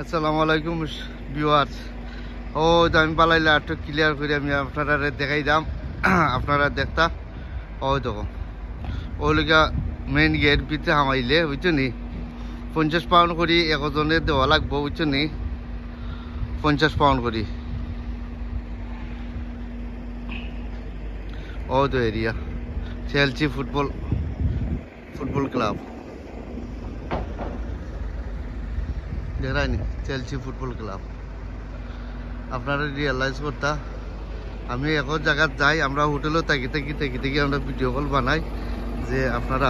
আসসালামু আলাইকুম ভিউয়ার্স। ও তো আমি পালাইলে একটু ক্লিয়ার করে আমি আপনারা দেখাই দাম আপনারা দেখতা। ও দেখো ও লিগা মেইন গেট ভিতরে হামাইলে বুঝছো নি 50 পাউন্ড করি একজনের দেওয়া লাগবো বুঝছো নি 50 পাউন্ড করি। ও তো এরিয়া চেলসি ফুটবল ক্লাব দেখায়নি চেলসি ফুটবল ক্লাব। আপনারা রিয়েলাইজ করতা আমি এখন জায়গা যাই আমরা হোটেলও থাকি আমরা ভিডিও কল বানাই যে আপনারা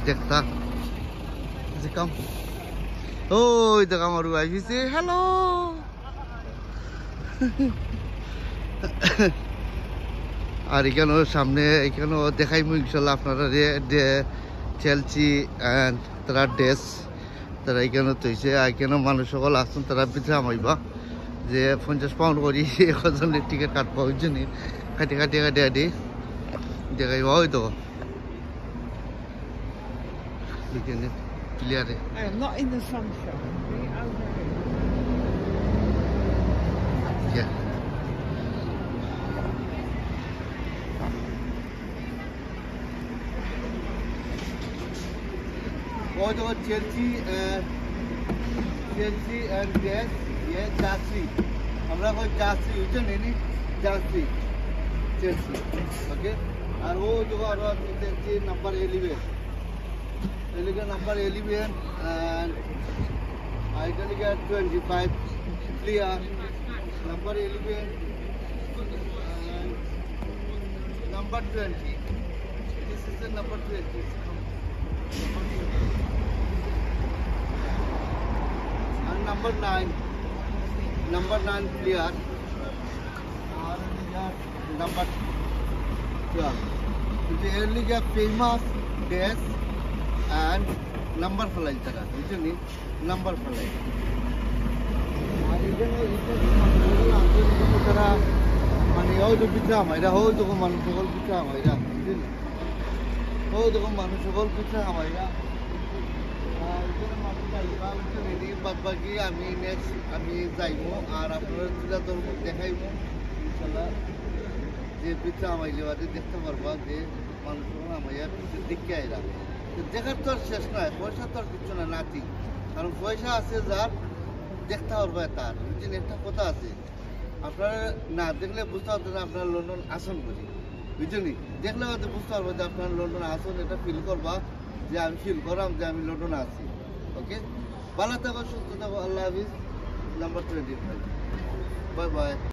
দেখতা যে কাম। ওই দেখা আমার আইসি হ্যালো আর এখানেও সামনে এখানেও দেখাইমু ইনশাল্লাহ আপনারা চেলসি অ্যান্ড তারা ড্রেস তারা এখানে তৈছে এখানেও মানুষ সকল আসছেন তারা পিছিয়ে আমাইবা যে 50 পাউন্ড করি একজনের টিকিট কাটবা ওই জন্য কাটি দেখাইবা ওই তো এখানে ক্লিয়ারে Not in the sunshine. Over here. वो जो चेल्सी एंड गैस ये जार्सी हमरा कोई जार्सी यूज नहीं जार्सी चेल्सी ओके। और वो जो चेल्सी नंबर 11 नंबर 11 एंड आइटली का 25 clear number 11 number 20 this is the number 20 and number 9 clear और number 12 the early gap famous days and number flight tara বুঝছেন number flight আর এখানে তারা মানে ওই তো পিছা আমাইরা ওই তো মানুষ সকল পিছা আমাইরা বুঝছেন ওই তো মানুষ সকল পিছা আমাইরা বাকি আমি নেক্সট আমি যাইব আর আপনারা যেটা ধর্ম দেখাইব ইনশাল্লাহ যে পিঠা আমাইলে বাদে দেখতে পারবা যে মানুষ আমাইয়া পিঠে দেখতে আইরা দেখার তো আর শেষ নয় পয়সা তো আর কিছু না নাতি কারণ পয়সা আছে যার দেখতে পারবা তার বুঝছেন একটা কথা আছে আপনারা না দেখলে বুঝতে পারবেন না আপনারা লন্ডন আসন করি বুঝছেন দেখলে হয়তো বুঝতে পারবো যে আপনারা লন্ডন আসন এটা ফিল করবা যে আমি ফিল করলাম যে আমি লন্ডনে আছি ওকে। ভালো থাকো সুস্থ থাকো আল্লাহ হাফিজ। Number 25 bye by.